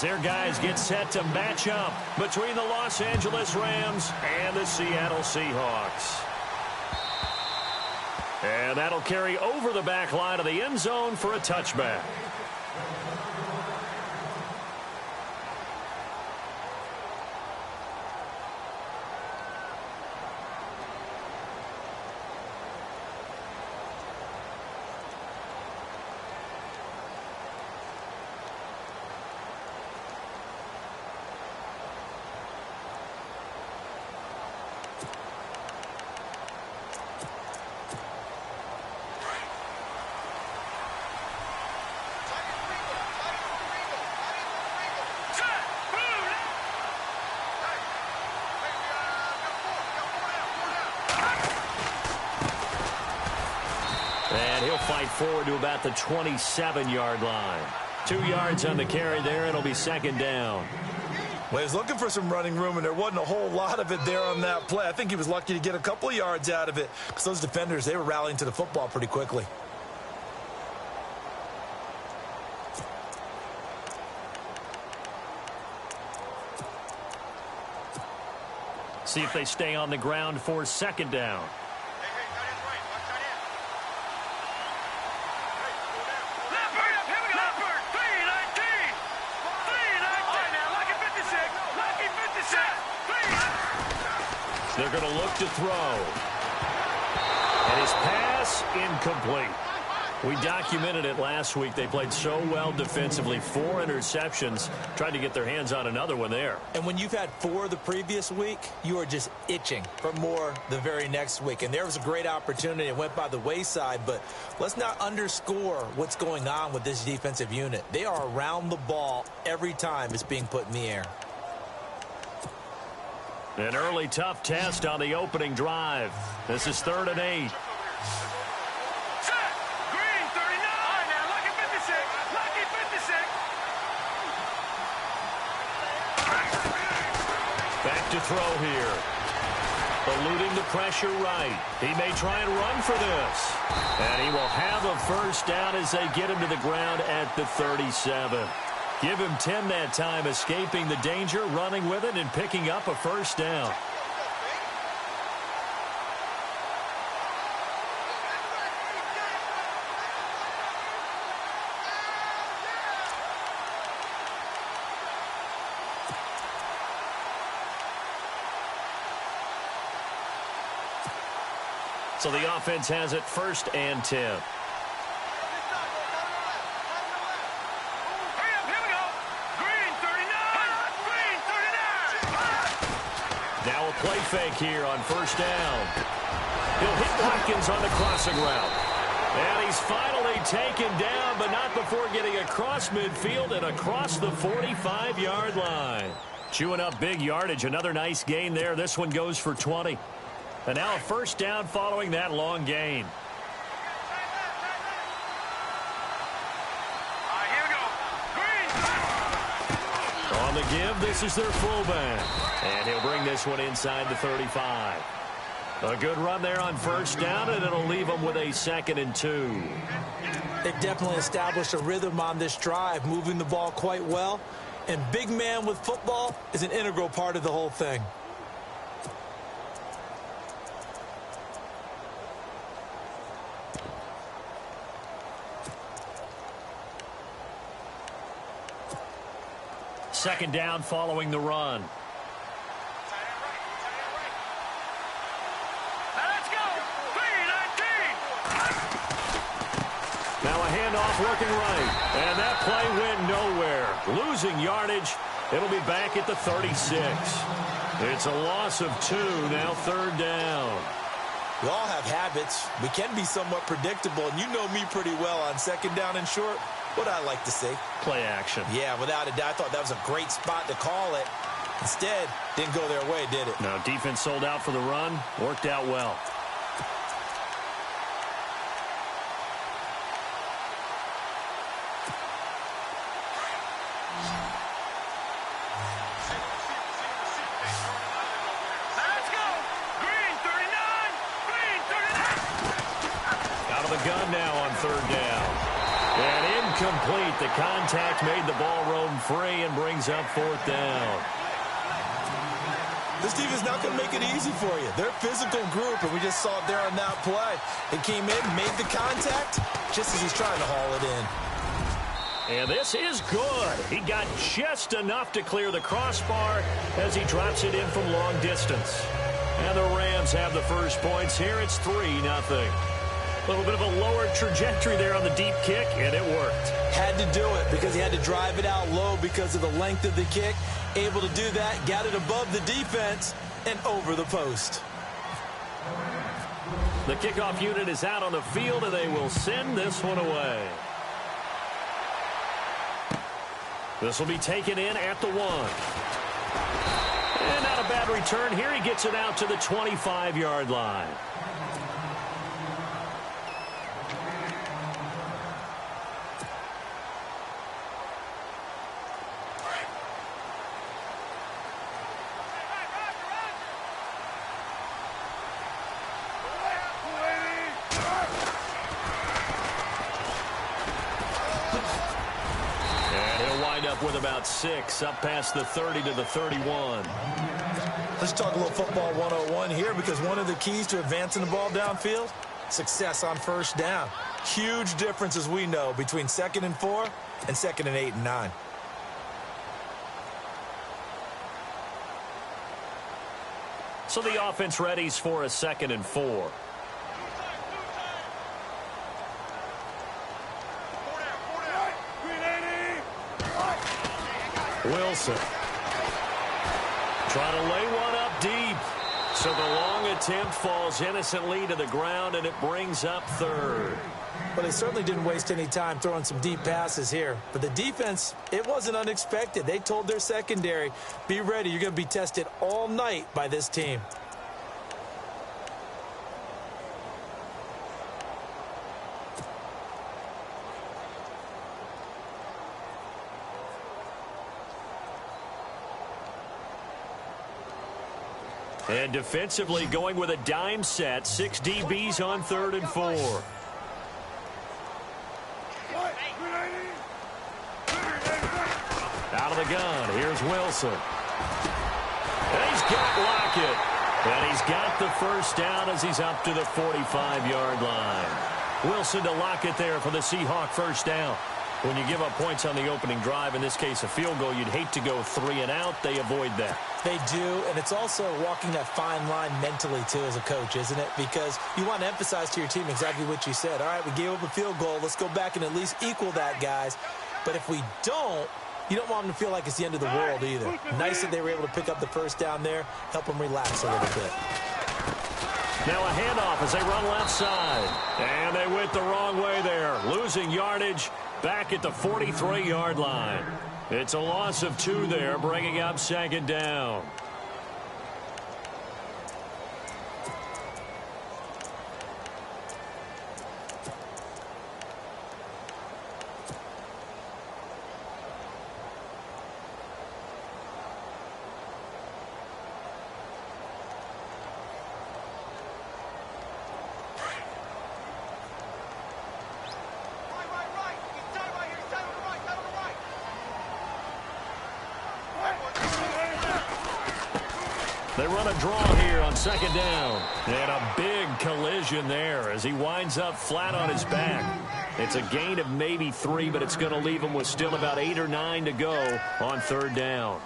their guys get set to match up between the Los Angeles Rams and the Seattle Seahawks. And that'll carry over the back line of the end zone for a touchback. And he'll fight forward to about the 27-yard line. 2 yards on the carry there. It'll be second down. Well, he was looking for some running room, and there wasn't a whole lot of it there on that play. I think he was lucky to get a couple of yards out of it because those defenders, they were rallying to the football pretty quickly. See if they stay on the ground for second down. They're going to look to throw. And his pass incomplete. We documented it last week. They played so well defensively. 4 interceptions. Tried to get their hands on another one there. And when you've had 4 the previous week, you are just itching for more the very next week. And there was a great opportunity. It went by the wayside. But let's not underscore what's going on with this defensive unit. They are around the ball every time it's being put in the air. An early tough test on the opening drive. This is 3rd and 8. Back to throw here. Eluding the pressure right. He may try and run for this. And he will have a first down as they get him to the ground at the 37. Give him 10 that time, escaping the danger, running with it, and picking up a first down. So the offense has it 1st and 10. Now a play fake here on 1st down. He'll hit Watkins on the crossing route. And he's finally taken down, but not before getting across midfield and across the 45-yard line. Chewing up big yardage. Another nice gain there. This one goes for 20. And now a first down following that long gain. On the give, this is their fullback. And he'll bring this one inside the 35. A good run there on first down, and it'll leave them with a 2nd and 2. They definitely established a rhythm on this drive, moving the ball quite well. And big man with football is an integral part of the whole thing. Second down following the run. Now a handoff looking right. And that play went nowhere. Losing yardage. It'll be back at the 36. It's a loss of 2. Now 3rd down. We all have habits. We can be somewhat predictable. And you know me pretty well on 2nd down and short. What I like to see. Play action. Yeah, without a doubt. I thought that was a great spot to call it. Instead, didn't go their way, did it? Now defense sold out for the run. Worked out well. Out of the gun now on 3rd down. And incomplete. The contact made the ball roam free and brings up fourth down. This team is not going to make it easy for you. They're a physical group, and we just saw it there on that play. They came in, made the contact, just as he's trying to haul it in. And this is good. He got just enough to clear the crossbar as he drops it in from long distance. And the Rams have the first points here. It's 3-0. A little bit of a lower trajectory there on the deep kick, and it worked. Had to do it because he had to drive it out low because of the length of the kick. Able to do that, got it above the defense and over the post. The kickoff unit is out on the field, and they will send this one away. This will be taken in at the 1. And not a bad return here. He gets it out to the 25-yard line. With about 6 up past the 30 to the 31. Let's talk a little football 101 here, because one of the keys to advancing the ball downfield, success on first down. Huge difference, as we know, between 2nd and 4 and 2nd and 8 and 9. So the offense readies for a 2nd and 4. Wilson trying to lay one up deep. So the long attempt falls innocently to the ground, and it brings up 3rd. Well, they certainly didn't waste any time throwing some deep passes here. But the defense, it wasn't unexpected. They told their secondary, be ready. You're going to be tested all night by this team. And defensively going with a dime set. 6 DBs on 3rd and 4. Out of the gun. Here's Wilson. And he's got Lockett. And he's got the first down as he's up to the 45-yard line. Wilson to Lockett there for the Seahawk first down. When you give up points on the opening drive, in this case a field goal, you'd hate to go 3 and out. They avoid that. They do, and it's also walking that fine line mentally, too, as a coach, isn't it? Because you want to emphasize to your team exactly what you said. All right, we gave up a field goal. Let's go back and at least equal that, guys. But if we don't, you don't want them to feel like it's the end of the world either. Nice that they were able to pick up the first down there, help them relax a little bit. Now a handoff as they run left side. And they went the wrong way there, losing yardage back at the 43-yard line. It's a loss of 2 there, bringing up 2nd down. They run a draw here on 2nd down. And a big collision there as he winds up flat on his back. It's a gain of maybe 3, but it's going to leave him with still about 8 or 9 to go on 3rd down.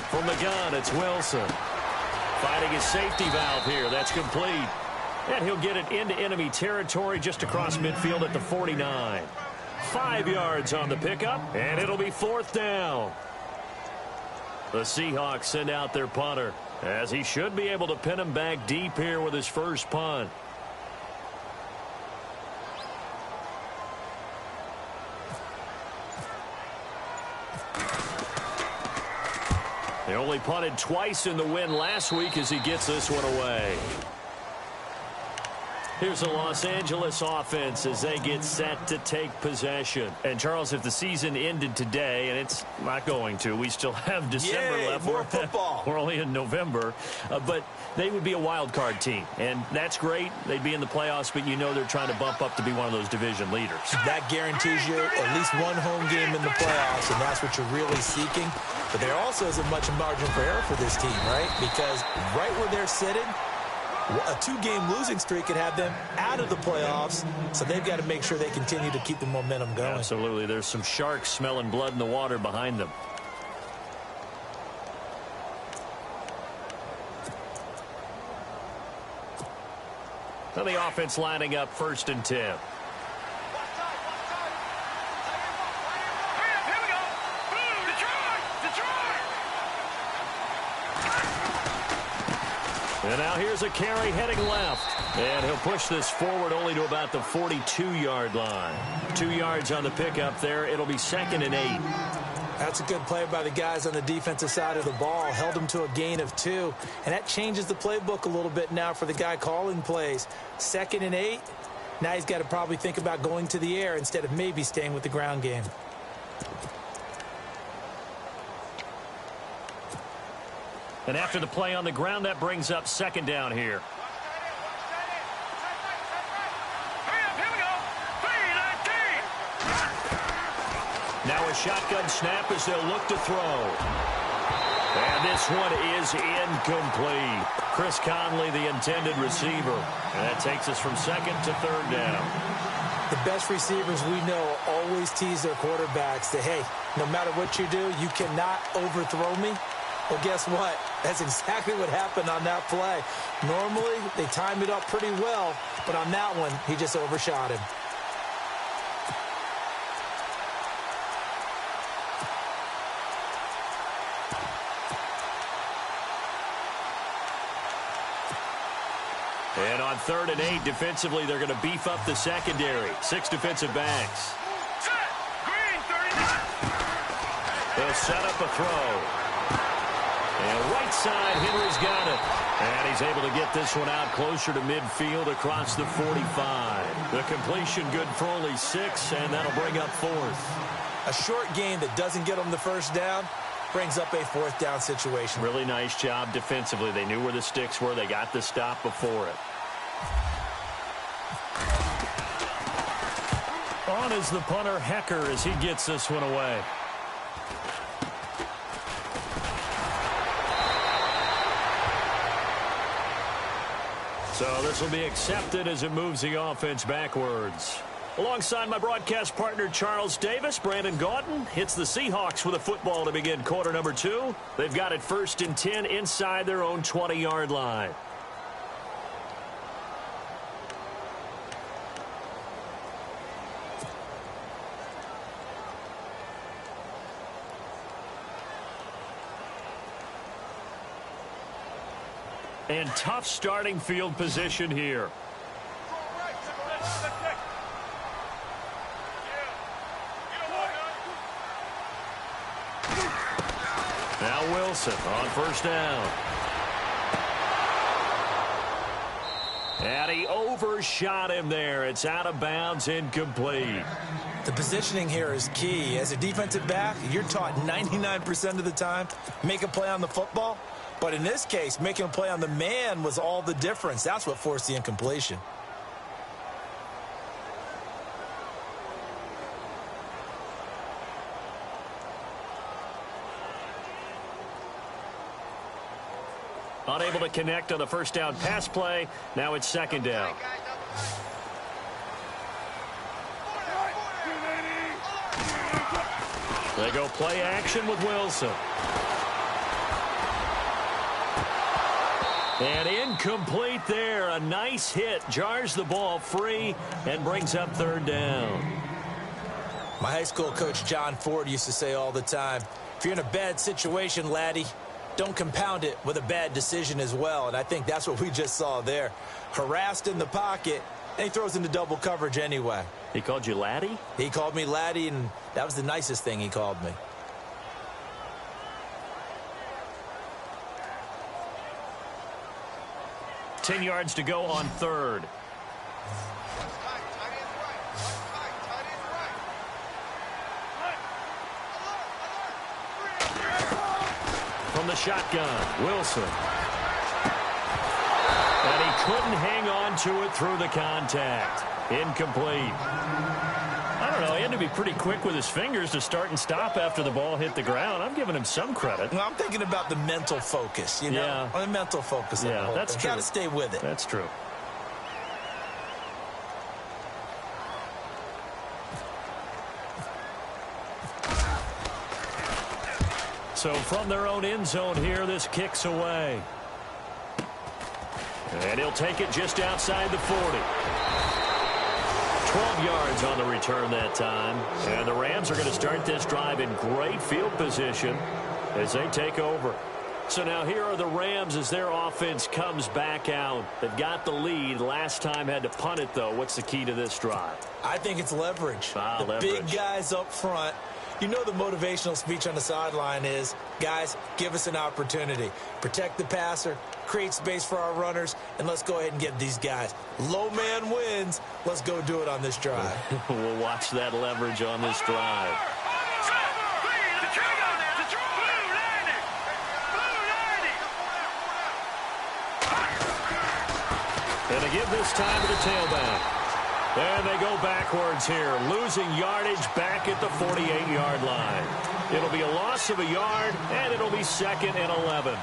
From the gun, it's Wilson. Finding his safety valve here. That's complete. And he'll get it into enemy territory just across midfield at the 49. 5 yards on the pickup, and it'll be 4th down. The Seahawks send out their punter, as he should be able to pin him back deep here with his first punt. They only punted twice in the win last week as he gets this one away. Here's the Los Angeles offense as they get set to take possession. And, Charles, if the season ended today, and it's not going to, we still have December left. More football. We're only in November. But they would be a wild card team. And that's great. They'd be in the playoffs, but you know they're trying to bump up to be one of those division leaders. That guarantees you at least one home game in the playoffs, and that's what you're really seeking. But there also isn't much margin for error for this team, right? Because right where they're sitting, a two-game losing streak could have them out of the playoffs, so they've got to make sure they continue to keep the momentum going. Absolutely. There's some sharks smelling blood in the water behind them. Now the offense lining up 1st and 10. And now here's a carry heading left. And he'll push this forward only to about the 42-yard line. 2 yards on the pickup there. It'll be 2nd and 8. That's a good play by the guys on the defensive side of the ball. Held them to a gain of 2. And that changes the playbook a little bit now for the guy calling plays. 2nd and 8. Now he's got to probably think about going to the air instead of maybe staying with the ground game. And after the play on the ground, that brings up 2nd down here. Now a shotgun snap as they'll look to throw. And this one is incomplete. Chris Conley, the intended receiver. And that takes us from 2nd to 3rd down. The best receivers we know always tease their quarterbacks that, hey, no matter what you do, you cannot overthrow me. Well, guess what? That's exactly what happened on that play. Normally, they timed it up pretty well, but on that one, he just overshot him. And on 3rd and 8, defensively, they're going to beef up the secondary. 6 defensive backs. They'll set up a throw. And right side, Henry's got it. And he's able to get this one out closer to midfield across the 45. The completion good for only 6, and that'll bring up 4th. A short game that doesn't get them the 1st down brings up a 4th down situation. Really nice job defensively. They knew where the sticks were. They got the stop before it. On is the punter, Hecker, as he gets this one away. So this will be accepted as it moves the offense backwards. Alongside my broadcast partner, Charles Davis, Brandon Gaudin hits the Seahawks with a football to begin quarter number 2. They've got it 1st and 10 inside their own 20-yard line. And tough starting field position here. Now Wilson on 1st down. And he overshot him there. It's out of bounds, incomplete. The positioning here is key. As a defensive back, you're taught 99% of the time, make a play on the football. But in this case, making a play on the man was all the difference. That's what forced the incompletion. Unable to connect on the 1st down pass play. Now it's 2nd down. They go play action with Wilson. And incomplete there. A nice hit. Jars the ball free and brings up 3rd down. My high school coach, John Ford, used to say all the time, if you're in a bad situation, laddie, don't compound it with a bad decision as well. And I think that's what we just saw there. Harassed in the pocket, and he throws into double coverage anyway. He called you laddie? He called me laddie, and that was the nicest thing he called me. 10 yards to go on third. From the shotgun, Wilson. And he couldn't hang on to it through the contact. Incomplete. I don't know. He had to be pretty quick with his fingers to start and stop after the ball hit the ground. I'm giving him some credit. Well, I'm thinking about the mental focus, you know? Yeah. The mental focus. Yeah, that's true. Got to stay with it. That's true. So from their own end zone here, this kicks away. And he'll take it just outside the 40. 12 yards on the return that time. And the Rams are going to start this drive in great field position as they take over. So now here are the Rams as their offense comes back out. They've got the lead. Last time had to punt it, though. What's the key to this drive? I think it's leverage. The leverage. Big guys up front. You know the motivational speech on the sideline is, guys, give us an opportunity. Protect the passer, create space for our runners, and let's go ahead and get these guys. Low man wins. Let's go do it on this drive. We'll watch that leverage on this drive. And they give this time to the tailback. And they go backwards here, losing yardage back at the 48-yard line. It'll be a loss of a yard, and it'll be 2nd and 11.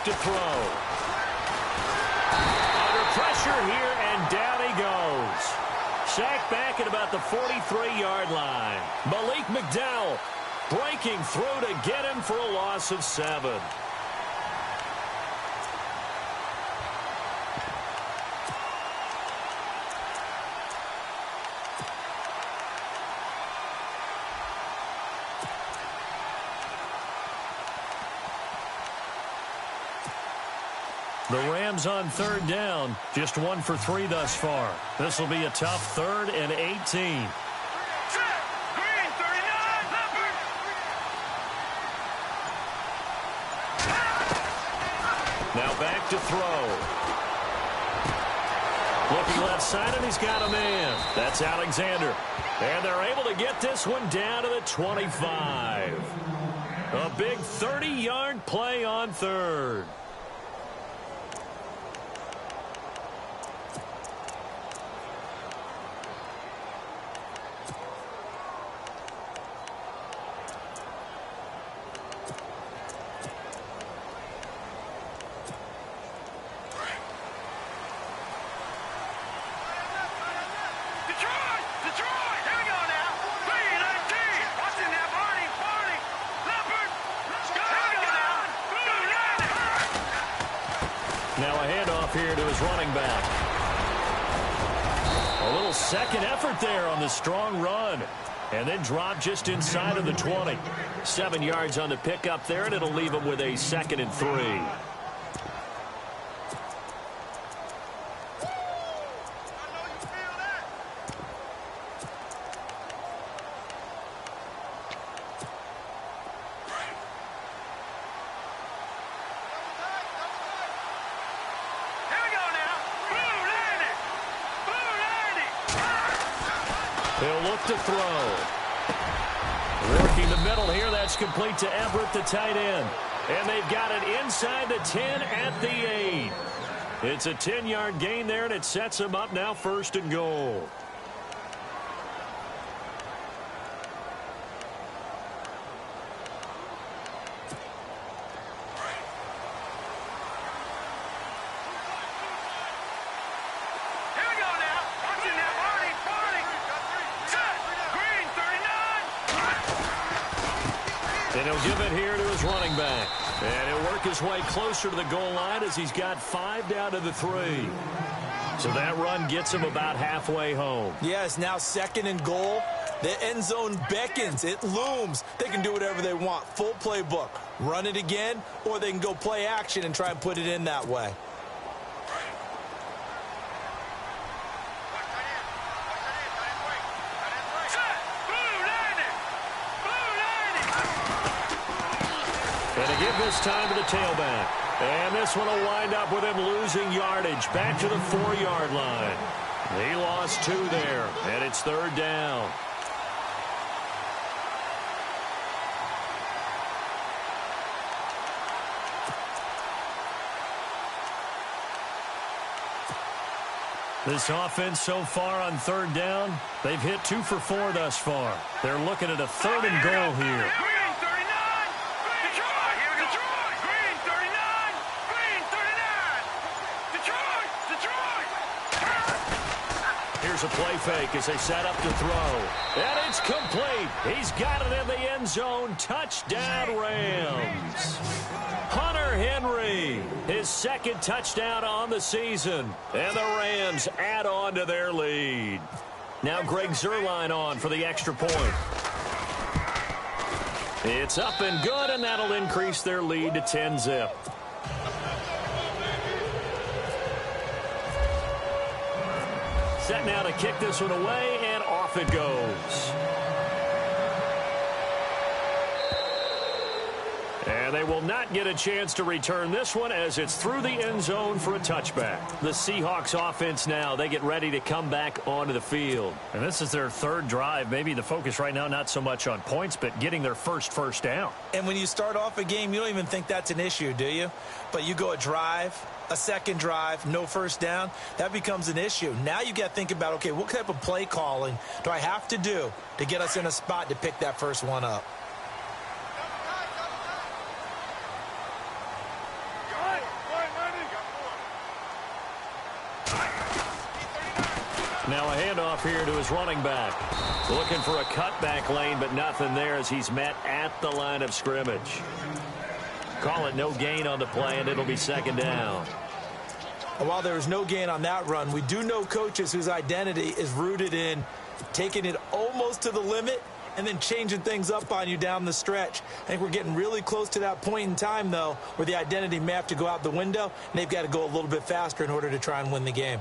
To throw. Under pressure here, and down he goes. Sacked back at about the 43-yard line. Malik McDowell breaking through to get him for a loss of 7. The Rams on 3rd down, just 1 for 3 thus far. This will be a tough 3rd and 18. Now back to throw. Looking left side, and he's got a man. That's Alexander. And they're able to get this one down to the 25. A big 30-yard play on 3rd. Now a handoff here to his running back. A little second effort there on the strong run. And then drop just inside of the 20. 7 yards on the pickup there, and it'll leave him with a 2nd and 3. He'll look to throw. Working the middle here. That's complete to Everett, the tight end. And they've got it inside the 10 at the 8. It's a 10-yard gain there, and it sets them up now 1st and goal. And he'll give it here to his running back. And he'll work his way closer to the goal line as he's got 5 down to the 3. So that run gets him about halfway home. Yeah, it's now 2nd and goal. The end zone beckons. It looms. They can do whatever they want. Full playbook. Run it again, or they can go play action and try and put it in that way. And to give this time to the tailback. And this one will wind up with him losing yardage back to the 4-yard line. He lost 2 there, and it's 3rd down. This offense so far on 3rd down, they've hit 2 for 4 thus far. They're looking at a 3rd and goal here. Here's a play fake as they set up to throw. And it's complete. He's got it in the end zone. Touchdown, Rams. Hunter Henry, his 2nd touchdown on the season. And the Rams add on to their lead. Now Greg Zuerlein on for the extra point. It's up and good, and that'll increase their lead to 10-zip. Set now to kick this one away, and off it goes. And they will not get a chance to return this one as it's through the end zone for a touchback. The Seahawks offense now, they get ready to come back onto the field. And this is their 3rd drive. Maybe the focus right now not so much on points, but getting their first down. And when you start off a game, you don't even think that's an issue, do you? But you go a drive, a 2nd drive, no first down, that becomes an issue. Now you got to think about, okay, what type of play calling do I have to do to get us in a spot to pick that first one up? Now a handoff here to his running back. Looking for a cutback lane, but nothing there as he's met at the line of scrimmage. Call it no gain on the play, and it'll be 2nd down. While there was no gain on that run, we do know coaches whose identity is rooted in taking it almost to the limit and then changing things up on you down the stretch. I think we're getting really close to that point in time, though, where the identity may have to go out the window, and they've got to go a little bit faster in order to try and win the game.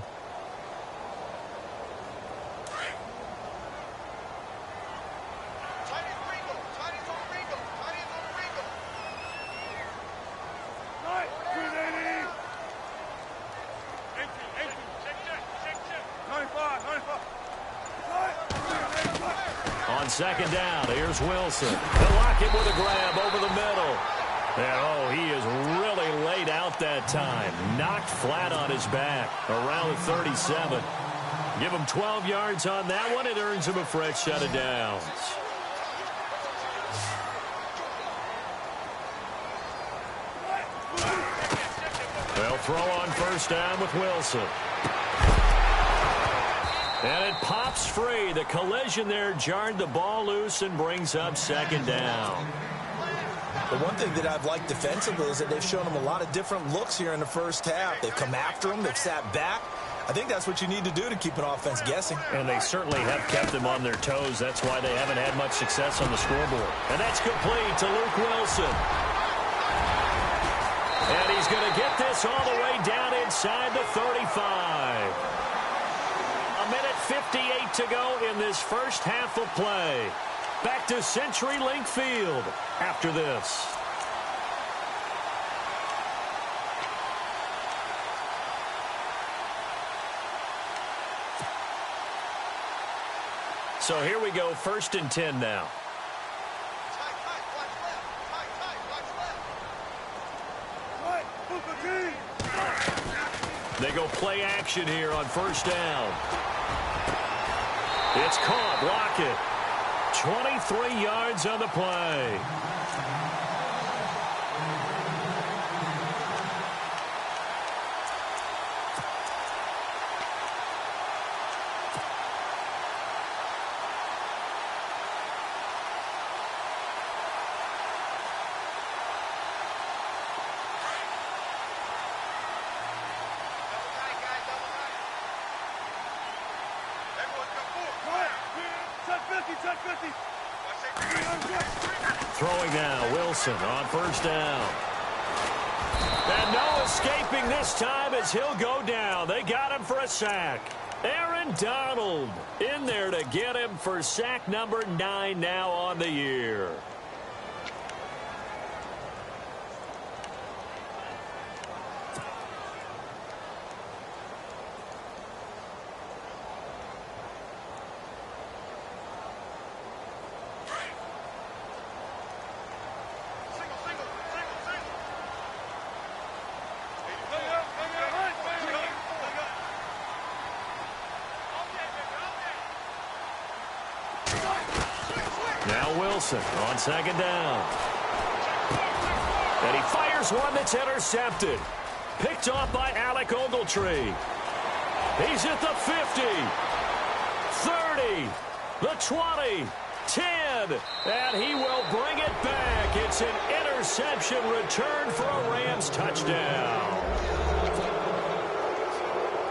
On 2nd down, here's Wilson. They'll lock it with a grab over the middle. And, oh, he is really laid out that time. Knocked flat on his back around the 37. Give him 12 yards on that one. It earns him a fresh set of downs. They'll throw on 1st down with Wilson. And it pops free. The collision there jarred the ball loose and brings up 2nd down. The one thing that I've liked defensively is that they've shown them a lot of different looks here in the first half. They've come after them. They've sat back. I think that's what you need to do to keep an offense guessing. And they certainly have kept them on their toes. That's why they haven't had much success on the scoreboard. And that's complete to Luke Wilson. And he's going to get this all the way down inside the 35. A minute 58 to go in this first half of play. Back to CenturyLink Field after this. So here we go, 1st and 10 now. They go play action here on 1st down. It's caught. Lockett. 23 yards on the play. Throwing now, Wilson on first down. And no escaping this time as he'll go down. They got him for a sack. Aaron Donald in there to get him for sack number 9 now on the year. Now Wilson on second down. And he fires one that's intercepted. Picked off by Alec Ogletree. He's at the 50, 30, the 20, 10, and he will bring it back. It's an interception return for a Rams touchdown.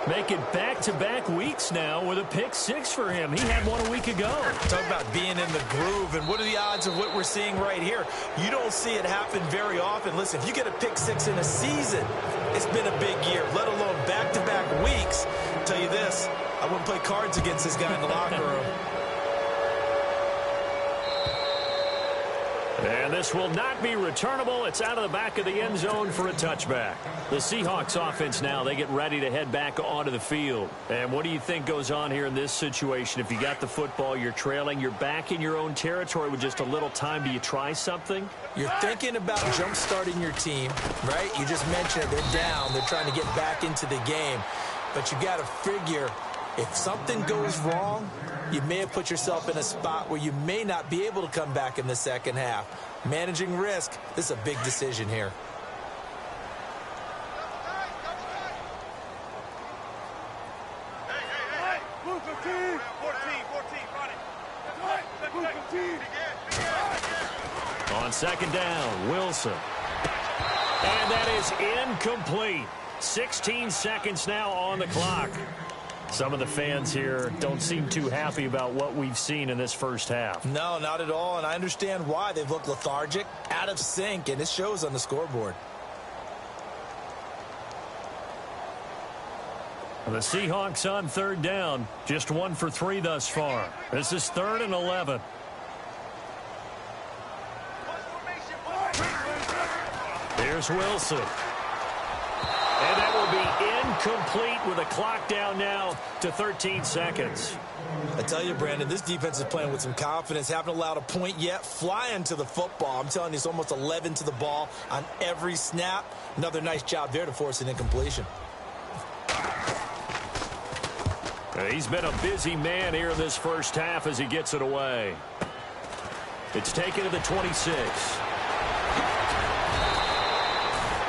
Making back-to-back weeks now with a pick 6 for him. He had one a week ago. Talk about being in the groove, and what are the odds of what we're seeing right here? You don't see it happen very often. Listen, if you get a pick 6 in a season, it's been a big year, let alone back-to-back weeks. I'll tell you this, I wouldn't play cards against this guy in the locker room. And this will not be returnable. It's out of the back of the end zone for a touchback. The Seahawks offense now, they get ready to head back onto the field. And what do you think goes on here in this situation? If you got the football, you're trailing, you're back in your own territory with just a little time. Do you try something? You're thinking about jump-starting your team, right? You just mentioned it. They're down. They're trying to get back into the game. But you got to figure, if something goes wrong, you may have put yourself in a spot where you may not be able to come back in the second half. Managing risk, this is a big decision here. On second down, Wilson. And that is incomplete. 16 seconds now on the clock. Some of the fans here don't seem too happy about what we've seen in this first half. No, not at all, and I understand why. They've looked lethargic, out of sync, and it shows on the scoreboard. The Seahawks on third down, just 1 for 3 thus far. This is 3rd and 11. Here's Wilson. And that will be incomplete with a clock down now to 13 seconds. I tell you, Brandon, this defense is playing with some confidence. Haven't allowed a point yet. Flying to the football. I'm telling you, it's almost 11 to the ball on every snap. Another nice job there to force an incompletion. He's been a busy man here in this first half as he gets it away. It's taken to the 26.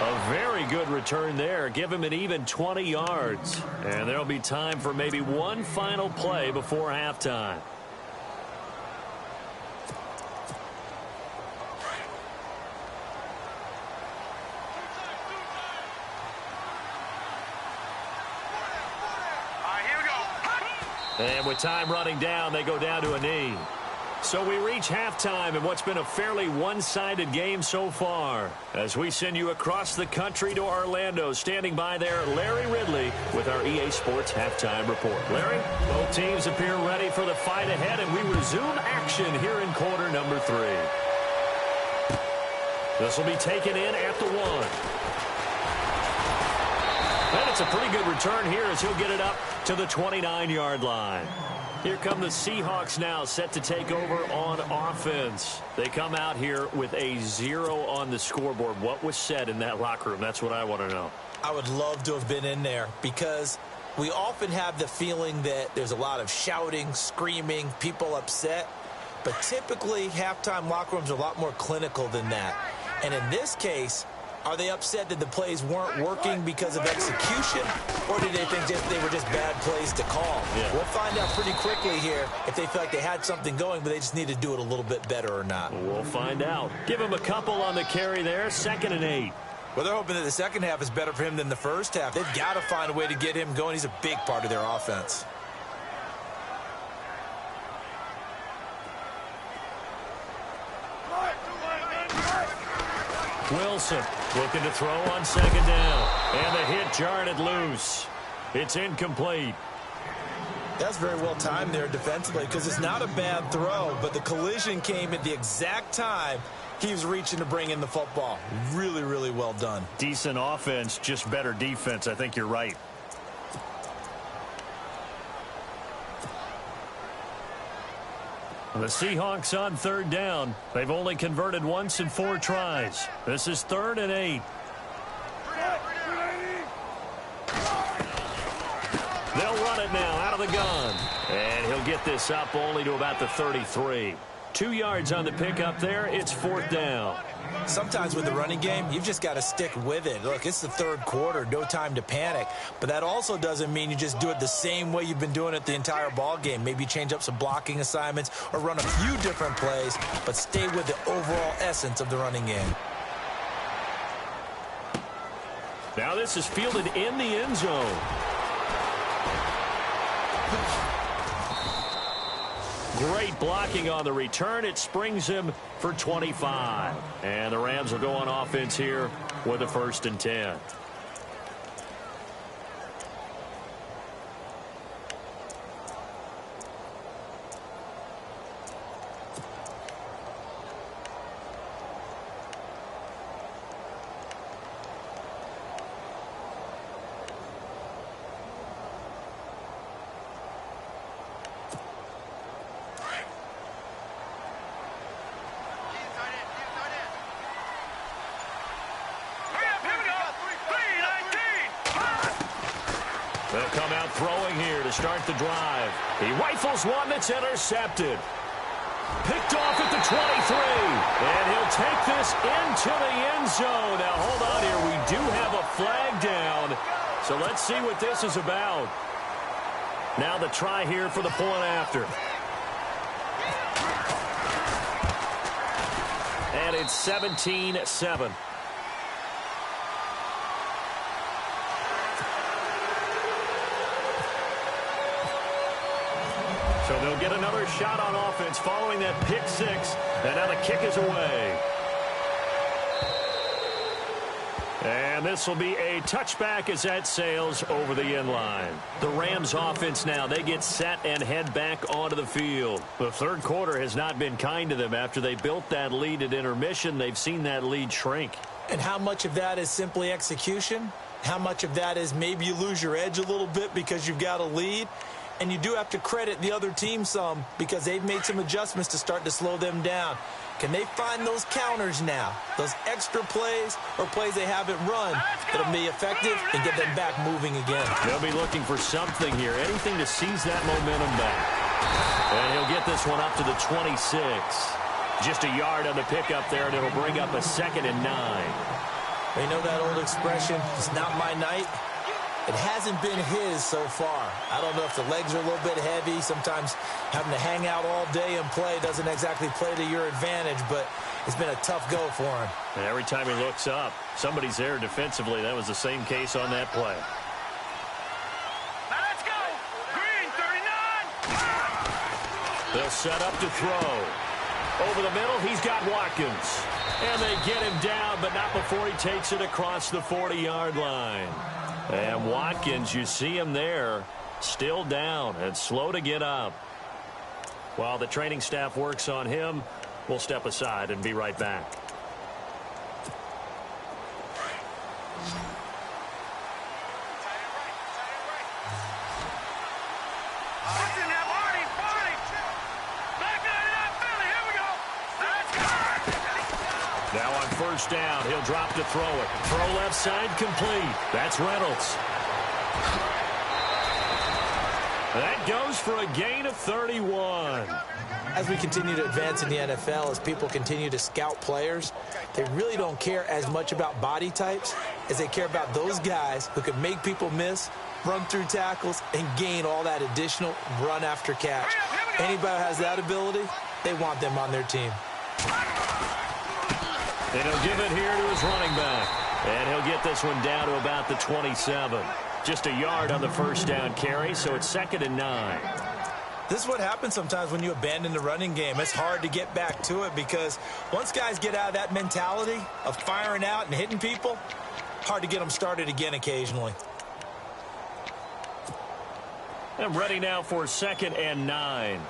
A very good return there. Give him an even 20 yards. And there'll be time for maybe one final play before halftime. And with time running down, they go down to a knee. So we reach halftime in what's been a fairly one-sided game so far. As we send you across the country to Orlando, standing by there, Larry Ridley with our EA Sports Halftime Report. Larry, both teams appear ready for the fight ahead, and we resume action here in quarter number 3. This will be taken in at the 1. And it's a pretty good return here as he'll get it up to the 29-yard line. Here come the Seahawks now, set to take over on offense. They come out here with a 0 on the scoreboard. What was said in that locker room? That's what I want to know. I would love to have been in there because we often have the feeling that there's a lot of shouting, screaming, people upset. But typically, halftime locker rooms are a lot more clinical than that. And in this case, are they upset that the plays weren't working because of execution, or did they think they were just bad plays to call? Yeah. We'll find out pretty quickly here if they feel like they had something going, but they just need to do it a little bit better or not. We'll find out. Give him a couple on the carry there, 2nd and 8. Well, they're hoping that the second half is better for him than the first half. They've got to find a way to get him going. He's a big part of their offense. Wilson looking to throw on second down. And the hit jarred it loose. It's incomplete. That's very well timed there defensively because it's not a bad throw, but the collision came at the exact time he was reaching to bring in the football. Really, really well done. Decent offense, just better defense. I think you're right. The Seahawks on third down. They've only converted once in 4 tries. This is 3rd and 8. They'll run it now out of the gun. And he'll get this up only to about the 33. 2 yards on the pickup there. It's 4th down. Sometimes with the running game, you've just got to stick with it. Look, it's the 3rd quarter, no time to panic. But that also doesn't mean you just do it the same way you've been doing it the entire ball game. Maybe change up some blocking assignments or run a few different plays, but stay with the overall essence of the running game. Now this is fielded in the end zone. Great blocking on the return. It springs him for 25. And the Rams will go on offense here with a 1st and 10. They'll come out throwing here to start the drive. He rifles one that's intercepted. Picked off at the 23. And he'll take this into the end zone. Now, hold on here. We do have a flag down. So let's see what this is about. Now the try here for the point after. And it's 17-7. So they'll get another shot on offense following that pick 6. And now the kick is away. And this will be a touchback as that sails over the end line. The Rams offense now, they get set and head back onto the field. The 3rd quarter has not been kind to them. After they built that lead at intermission, they've seen that lead shrink. And how much of that is simply execution? How much of that is maybe you lose your edge a little bit because you've got a lead? And you do have to credit the other team some because they've made some adjustments to start to slow them down. Can they find those counters now, those extra plays or plays they haven't run that'll be effective and get them back moving again? They'll be looking for something here, anything to seize that momentum back. And he'll get this one up to the 26. Just a yard on the pickup there, and it'll bring up a 2nd and 9. You know that old expression, it's not my night? It hasn't been his so far. I don't know if the legs are a little bit heavy. Sometimes having to hang out all day and play doesn't exactly play to your advantage, but it's been a tough go for him. And every time he looks up, somebody's there defensively. That was the same case on that play. Now let's go. Green, 39. They'll set up to throw. Over the middle, he's got Watkins. And they get him down, but not before he takes it across the 40-yard line. And Watkins, you see him there, still down and slow to get up. While the training staff works on him, we'll step aside and be right back. Now on 1st down, he'll drop to throw it. Throw left side complete. That's Reynolds. That goes for a gain of 31. As we continue to advance in the NFL, as people continue to scout players, they really don't care as much about body types as they care about those guys who can make people miss, run through tackles, and gain all that additional run after catch. Anybody who has that ability, they want them on their team. And he'll give it here to his running back. And he'll get this one down to about the 27. Just a yard on the 1st down carry, so it's 2nd and 9. This is what happens sometimes when you abandon the running game. It's hard to get back to it because once guys get out of that mentality of firing out and hitting people, hard to get them started again occasionally. I'm ready now for 2nd and 9.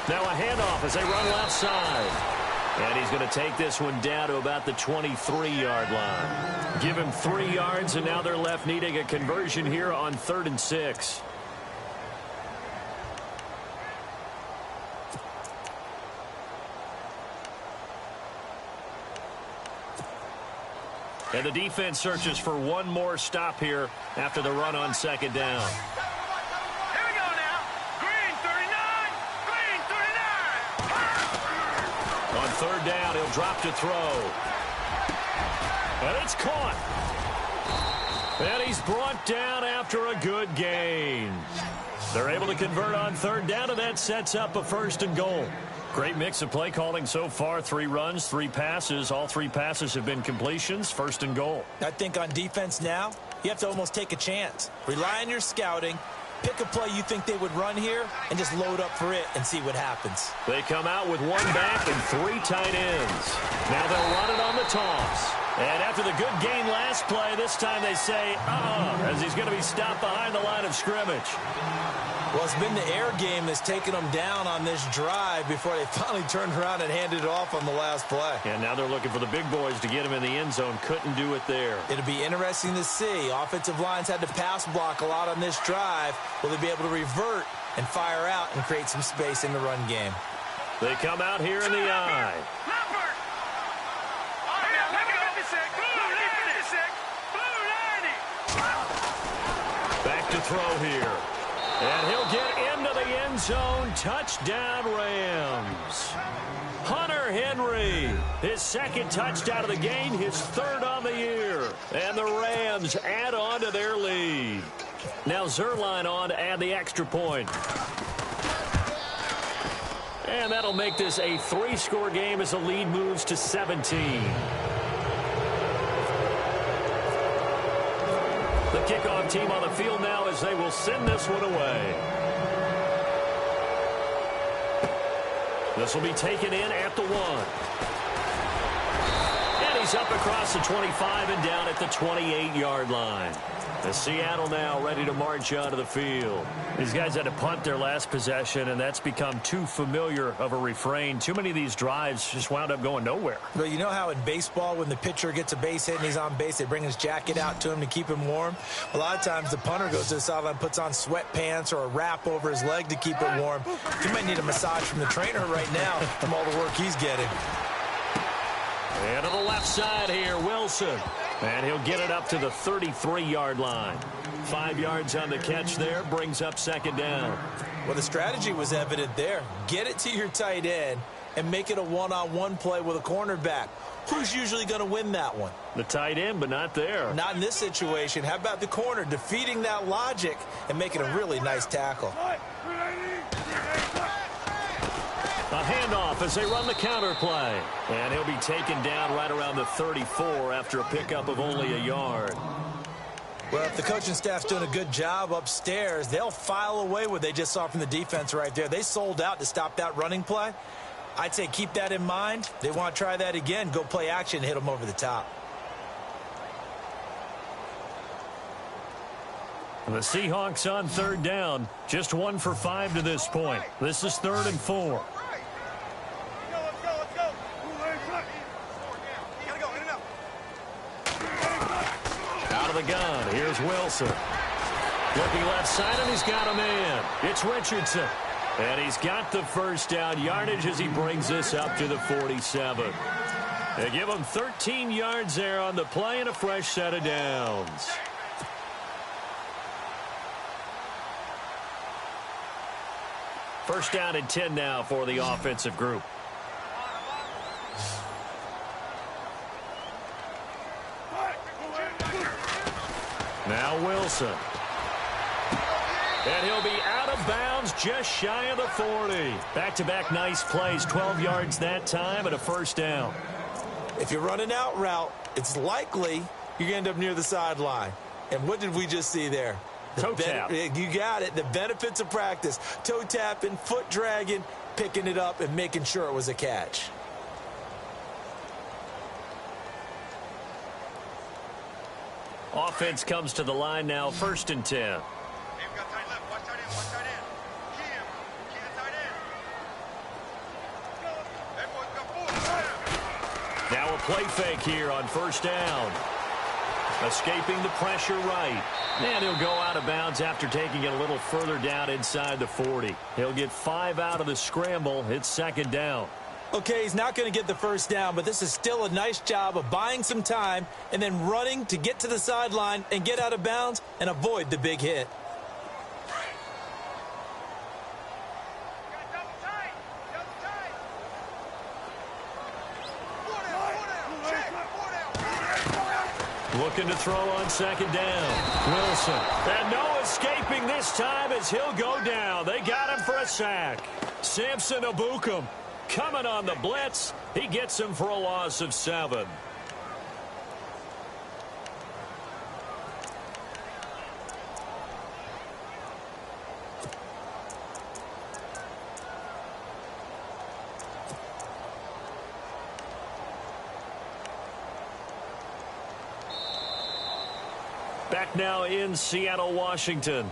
Now a handoff as they run left side. And he's going to take this one down to about the 23-yard line. Give him 3 yards, and now they're left needing a conversion here on 3rd and 6. And the defense searches for one more stop here after the run on 2nd down. On 3rd down, he'll drop to throw. And it's caught. And he's brought down after a good gain. They're able to convert on 3rd down, and that sets up a 1st and goal. Great mix of play calling so far. 3 runs, 3 passes. All 3 passes have been completions. 1st and goal. I think on defense now, you have to almost take a chance. Rely on your scouting. Pick a play you think they would run here and just load up for it and see what happens. They come out with 1 back and 3 tight ends. Now they'll run it on the toss. And after the good gain last play, this time they say, as he's going to be stopped behind the line of scrimmage. Well, it's been the air game that's taken them down on this drive before they finally turned around and handed it off on the last play. And now they're looking for the big boys to get him in the end zone. Couldn't do it there. It'll be interesting to see. Offensive lines had to pass block a lot on this drive. Will they be able to revert and fire out and create some space in the run game? They come out here in the eye. Back to throw here. And he'll get into the end zone. Touchdown, Rams. Hunter Henry, his 2nd touchdown of the game, his 3rd on the year. And the Rams add on to their lead. Now Zerline on to add the extra point. And that'll make this a 3-score game as the lead moves to 17. The kickoff team on the field now as they will send this one away. This will be taken in at the 1. And he's up across the 25 and down at the 28-yard line. As Seattle now ready to march onto the field. These guys had to punt their last possession, and that's become too familiar of a refrain. Too many of these drives just wound up going nowhere. Well, you know how in baseball when the pitcher gets a base hit and he's on base, they bring his jacket out to him to keep him warm? A lot of times the punter goes to the sideline, puts on sweatpants or a wrap over his leg to keep it warm. He might need a massage from the trainer right now from all the work he's getting. And to the left side here, Wilson. And he'll get it up to the 33-yard line. 5 yards on the catch there, brings up 2nd down. Well, the strategy was evident there. Get it to your tight end and make it a one-on-one play with a cornerback. Who's usually going to win that one? The tight end, but not there. Not in this situation. How about the corner defeating that logic and making a really nice tackle? A handoff as they run the counter play. And he'll be taken down right around the 34 after a pickup of only a yard. Well, if the coaching staff's doing a good job upstairs, they'll file away what they just saw from the defense right there. They sold out to stop that running play. I'd say keep that in mind. They want to try that again. Go play action and hit them over the top. The Seahawks on 3rd down. Just 1 for 5 to this point. This is 3rd and 4. Out of the gun. Here's Wilson. Looking left side, and he's got a man. It's Richardson. And he's got the 1st down yardage as he brings this up to the 47. They give him 13 yards there on the play and a fresh set of downs. First down and 10 now for the offensive group. Now Wilson. And he'll be out of bounds just shy of the 40. Back-to-back nice plays, 12 yards that time and a first down. If you're running out route, it's likely you're going to end up near the sideline. And what did we just see there? Toe tap. You got it. The benefits of practice. Toe tapping, foot dragging, picking it up, and making sure it was a catch. Offense comes to the line now, 1st and 10. Now a play fake here on 1st down. Escaping the pressure right. And he'll go out of bounds after taking it a little further down inside the 40. He'll get 5 out of the scramble. It's 2nd down. Okay, he's not going to get the first down, but this is still a nice job of buying some time and then running to get to the sideline and get out of bounds and avoid the big hit. Looking to throw on 2nd down. Wilson. And no escaping this time as he'll go down. They got him for a sack. Samson Abukum coming on the blitz. He gets him for a loss of 7. Back now in Seattle, Washington.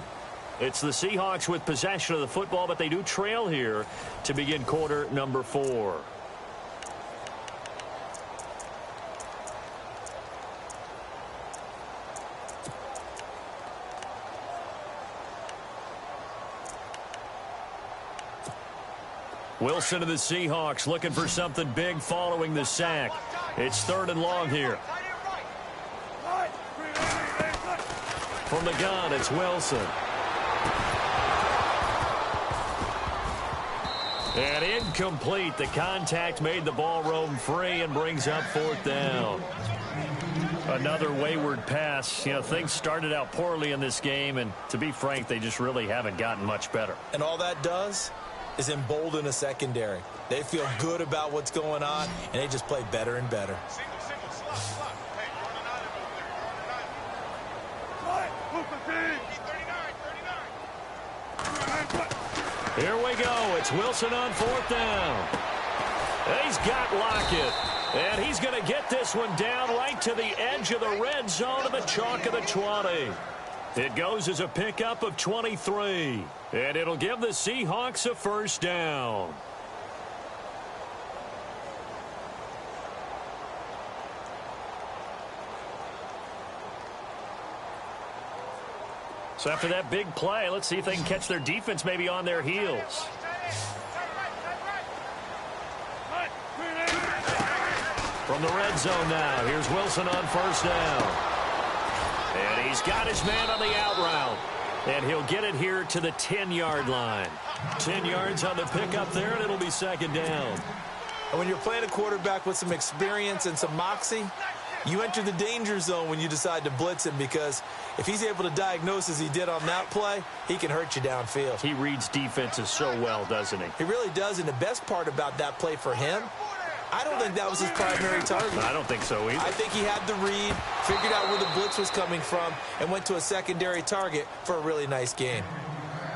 It's the Seahawks with possession of the football, but they do trail here to begin quarter number 4. Wilson to the Seahawks looking for something big following the sack. It's 3rd and long here. From the gun, it's Wilson. And incomplete. The contact made the ball roam free and brings up 4th down. Another wayward pass. You know, things started out poorly in this game, and to be frank, they just really haven't gotten much better. And all that does is embolden a secondary. They feel good about what's going on, and they just play better and better. Here we go. It's Wilson on 4th down. He's got Lockett. And he's going to get this one down right to the edge of the red zone of the chalk of the 20. It goes as a pickup of 23. And it'll give the Seahawks a first down. So after that big play, let's see if they can catch their defense maybe on their heels. From the red zone now, here's Wilson on 1st down. And he's got his man on the out route. And he'll get it here to the 10-yard line. 10 yards on the pickup there, and it'll be 2nd down. And when you're playing a quarterback with some experience and some moxie, you enter the danger zone when you decide to blitz him, because if he's able to diagnose as he did on that play, he can hurt you downfield. He reads defenses so well, doesn't he? He really does, and the best part about that play for him, I don't think that was his primary target. I don't think so either. I think he had the read, figured out where the blitz was coming from, and went to a secondary target for a really nice gain.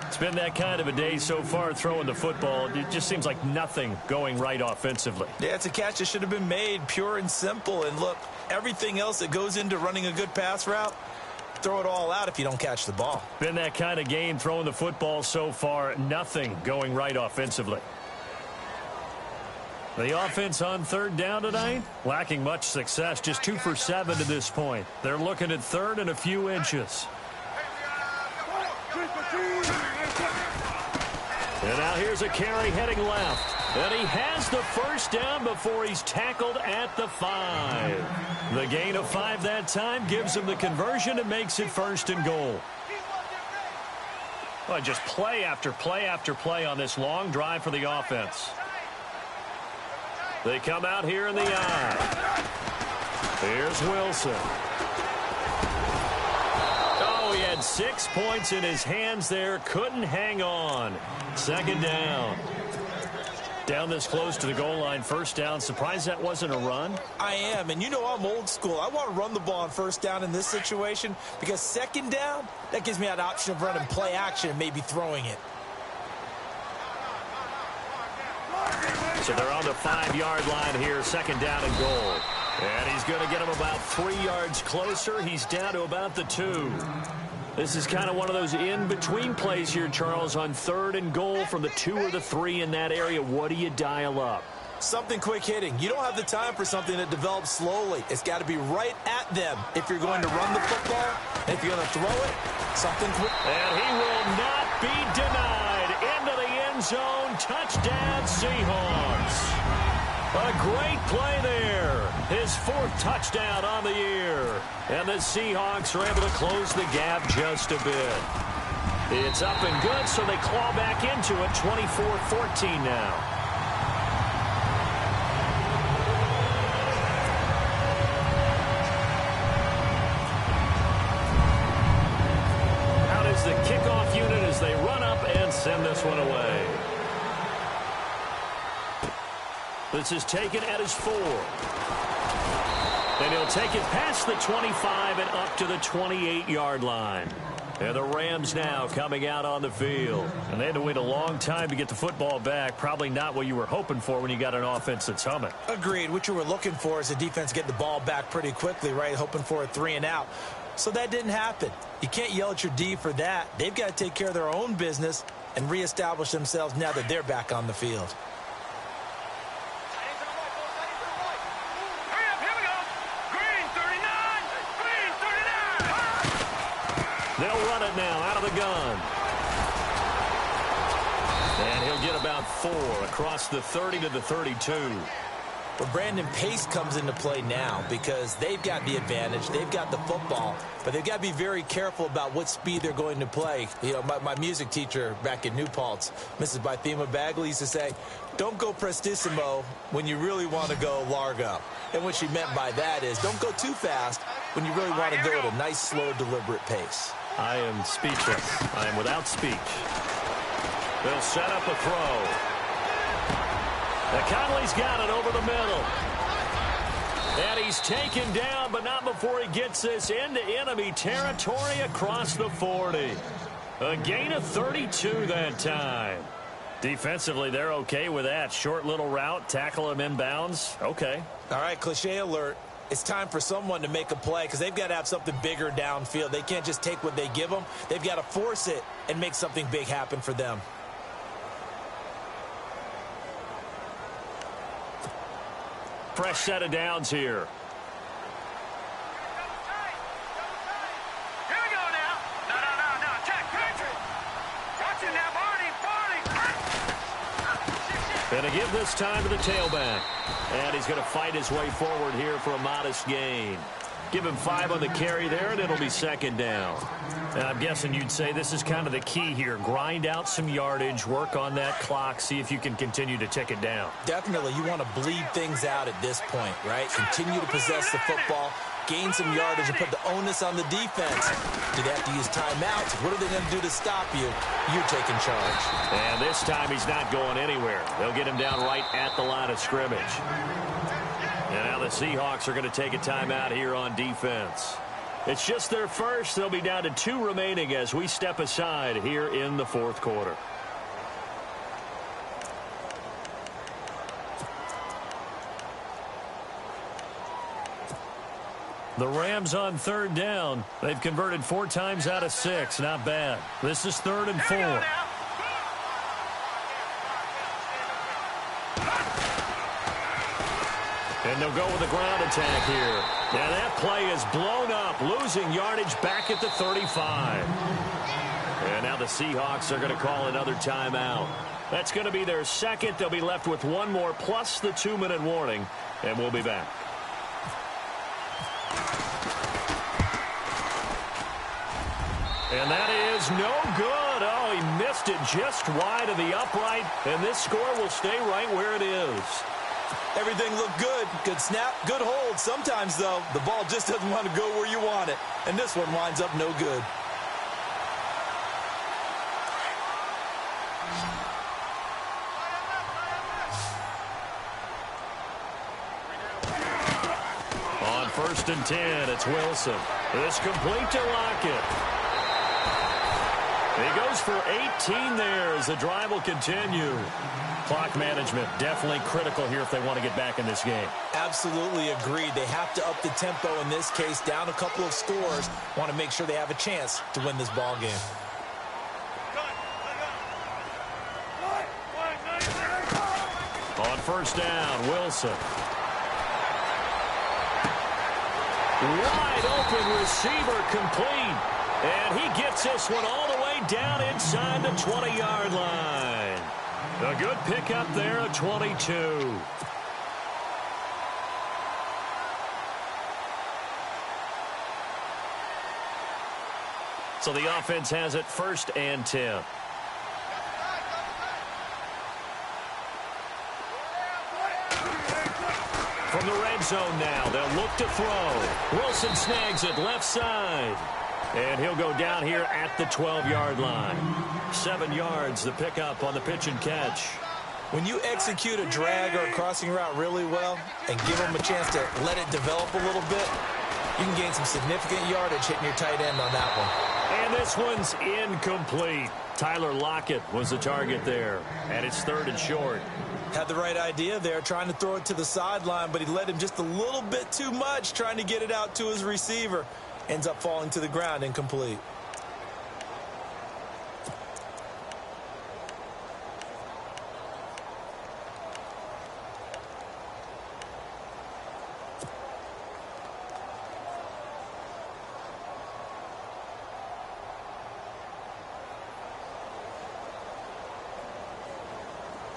It's been that kind of a day so far throwing the football. It just seems like nothing going right offensively. Yeah, it's a catch that should have been made, pure and simple. And look, everything else that goes into running a good pass route, throw it all out if you don't catch the ball. Been that kind of game throwing the football so far. Nothing going right offensively. The offense on 3rd down tonight, lacking much success, just 2 for 7 to this point. They're looking at 3rd and a few inches. And now here's a carry heading left. And he has the first down before he's tackled at the 5. The gain of 5 that time gives him the conversion and makes it 1st and goal. Well, just play after play after play on this long drive for the offense. They come out here in the I. Here's Wilson. Oh, he had Had 6 points in his hands there. Couldn't hang on. Second down. Down this close to the goal line. First down. Surprised that wasn't a run? I am, and you know I'm old school. I want to run the ball on first down in this situation because second down, that gives me an option of running play action and maybe throwing it. So they're on the 5-yard line here. Second down and goal. And he's going to get him about 3 yards closer. He's down to about the 2. This is kind of one of those in-between plays here, Charles, on third and goal from the 2 or the 3 in that area. What do you dial up? Something quick hitting. You don't have the time for something that develops slowly. It's got to be right at them if you're going to run the football. If you're going to throw it, something quick. And he will not be denied. Into the end zone. Touchdown, Seahawks. A great play there. His 4th touchdown on the year. And the Seahawks are able to close the gap just a bit. It's up and good, so they claw back into it. 24-14 now. Out is the kickoff unit as they run up and send this one away. This is taken at his 4. And he'll take it past the 25 and up to the 28-yard line. And the Rams now coming out on the field. And they had to wait a long time to get the football back. Probably not what you were hoping for when you got an offense that's humming. Agreed. What you were looking for is the defense get the ball back pretty quickly, right? Hoping for a 3 and out. So that didn't happen. You can't yell at your D for that. They've got to take care of their own business and reestablish themselves now that they're back on the field. They'll run it now out of the gun. And he'll get about 4 across the 30 to the 32. But Brandon, pace comes into play now because they've got the advantage. They've got the football, but they've got to be very careful about what speed they're going to play. You know, my music teacher back in New Paltz, Mrs. Bythema Bagley, used to say, don't go prestissimo when you really want to go largo. And what she meant by that is don't go too fast when you really want to go at a nice, slow, deliberate pace. I am speechless. I am without speech. They'll set up a throw. Conley's got it over the middle. And he's taken down, but not before he gets this into enemy territory across the 40. A gain of 32 that time. Defensively, they're okay with that. Short little route, tackle him inbounds. Okay. All right, cliche alert. It's time for someone to make a play because they've got to have something bigger downfield. They can't just take what they give them. They've got to force it and make something big happen for them. Fresh set of downs here. Here we go now. No. Check. Watch it now, Barney. Going to give this time to the tailback. And he's going to fight his way forward here for a modest gain. Give him 5 on the carry there, and it'll be second down. And I'm guessing you'd say this is kind of the key here. Grind out some yardage, work on that clock, see if you can continue to tick it down. Definitely, you want to bleed things out at this point, right? Continue to possess the football, gain some yardage, and put the onus on the defense. Do they have to use timeouts? What are they going to do to stop you? You're taking charge. And this time he's not going anywhere. They'll get him down right at the line of scrimmage. And now the Seahawks are going to take a timeout here on defense. It's just their first. They'll be down to 2 remaining as we step aside here in the fourth quarter. The Rams on third down. They've converted 4 times out of 6. Not bad. This is 3rd and 4. And they'll go with a ground attack here. Now that play is blown up, losing yardage back at the 35. And now the Seahawks are going to call another timeout. That's going to be their second. They'll be left with 1 more plus the 2-minute warning, and we'll be back. And that is no good. Oh, he missed it just wide of the upright, and this score will stay right where it is. Everything looked good. Good snap, good hold. Sometimes, though, the ball just doesn't want to go where you want it. And this one winds up no good. first and 10. It's Wilson. This complete to Lockett. He goes for 18 there as the drive will continue. Clock management definitely critical here if they want to get back in this game. Absolutely agreed. They have to up the tempo in this case, down a couple of scores. Want to make sure they have a chance to win this ball game. On first down, Wilson. Wide open receiver complete. And he gets this one all the way down inside the 20-yard line. A good pickup there, a 22. So the offense has it first and 10. From the red zone now, they'll look to throw. Wilson snags it left side. And he'll go down here at the 12-yard line. 7 yards, the pickup on the pitch and catch. When you execute a drag or a crossing route really well and give them a chance to let it develop a little bit, you can gain some significant yardage hitting your tight end on that one. And this one's incomplete. Tyler Lockett was the target there. And it's third and short. Had the right idea there, trying to throw it to the sideline, but he led him just a little bit too much trying to get it out to his receiver. Ends up falling to the ground, incomplete.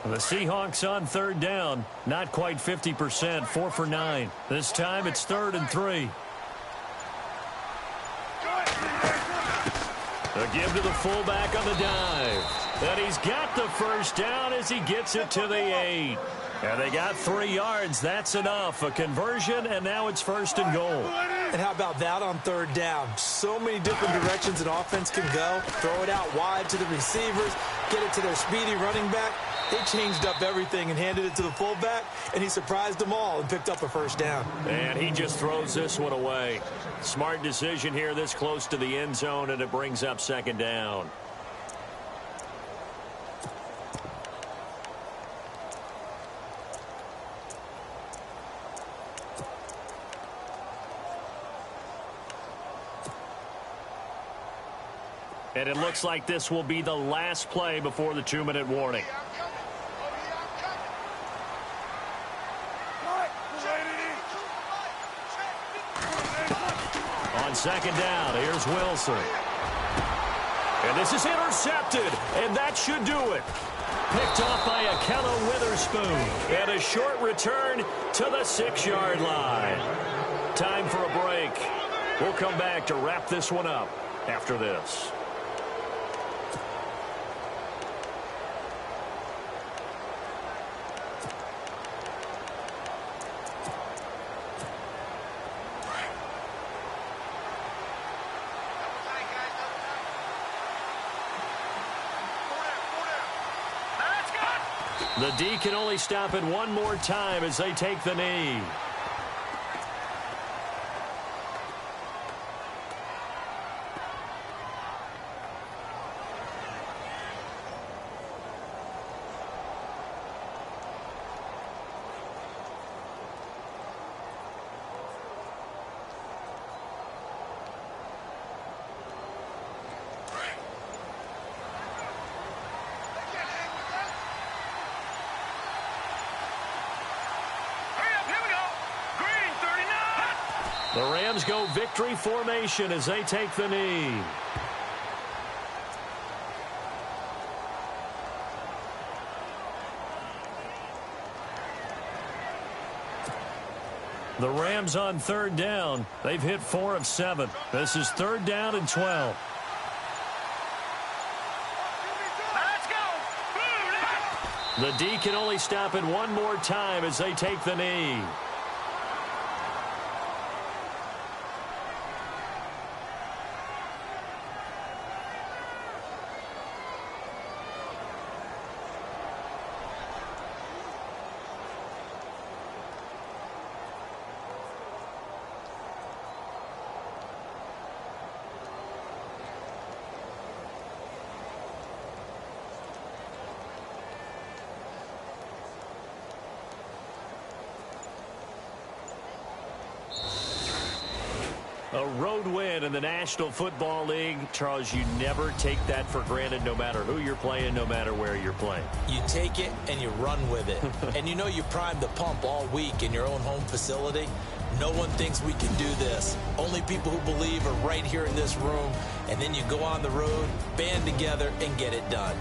The Seahawks on third down. Not quite 50%, 4 for 9. This time it's 3rd and 3. A give to the fullback on the dive. And he's got the first down as he gets it to the 8. And they got 3 yards. That's enough. A conversion, and now it's 1st and goal. And how about that on third down? So many different directions an offense can go. Throw it out wide to the receivers. Get it to their speedy running back. They changed up everything and handed it to the fullback, and he surprised them all and picked up a first down. And he just throws this one away. Smart decision here this close to the end zone, and it brings up 2nd down. And it looks like this will be the last play before the 2-minute warning. On 2nd down, here's Wilson. And this is intercepted, and that should do it. Picked off by Akello Witherspoon. And a short return to the 6-yard line. Time for a break. We'll come back to wrap this one up after this. The D can only stop it one more time as they take the knee. The Rams go victory formation as they take the knee. The Rams on 3rd down. They've hit 4 of 7. This is 3rd down and 12. The D can only stop it one more time as they take the knee. win in the National Football League. Charles, you never take that for granted no matter who you're playing, no matter where you're playing. You take it and you run with it. And you know you primed the pump all week in your own home facility. No one thinks we can do this. Only people who believe are right here in this room. And then you go on the road, band together, and get it done.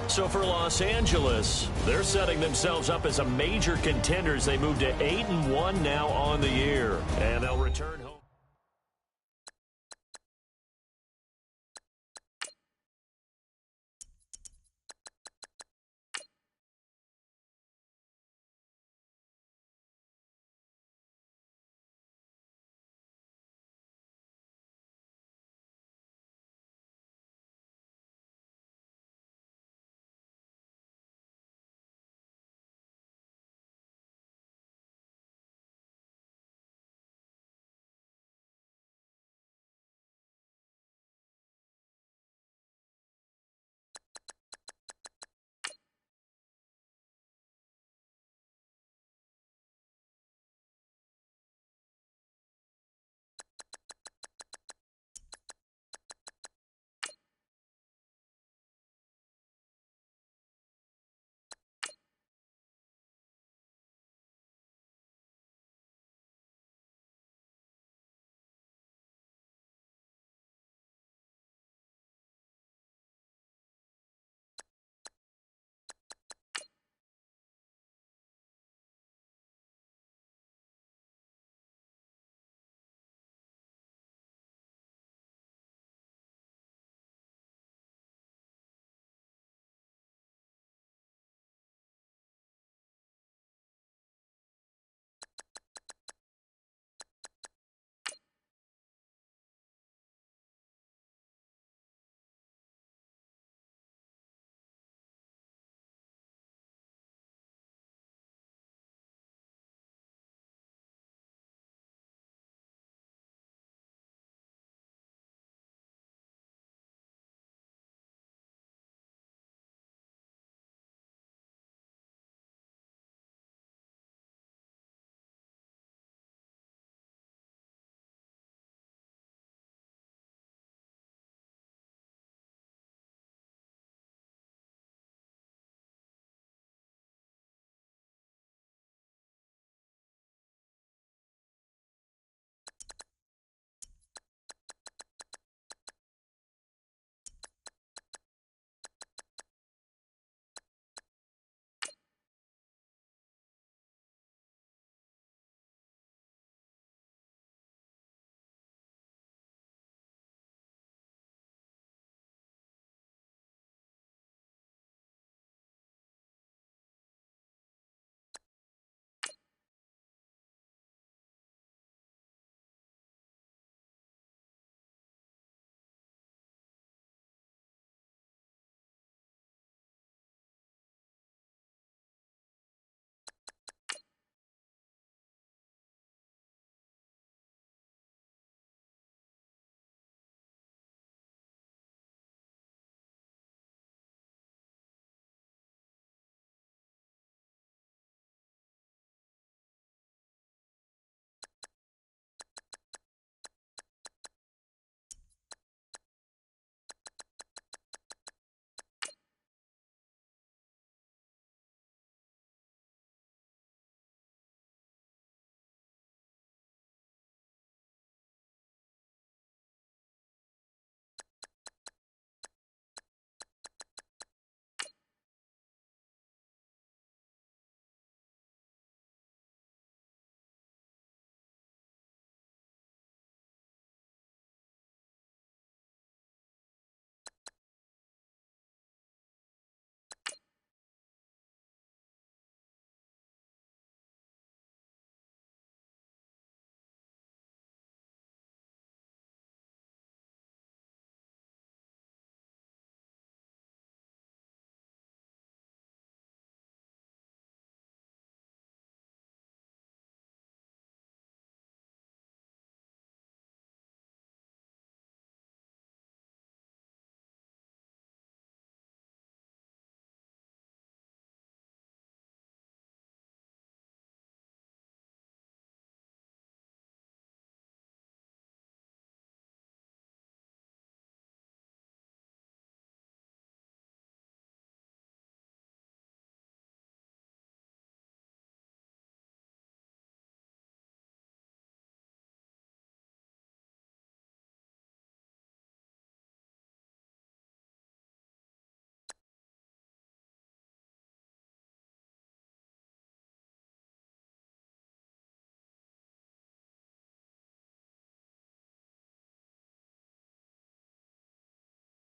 So for Los Angeles, they're setting themselves up as a major contender as they move to 8-1 now on the year. And they'll return home.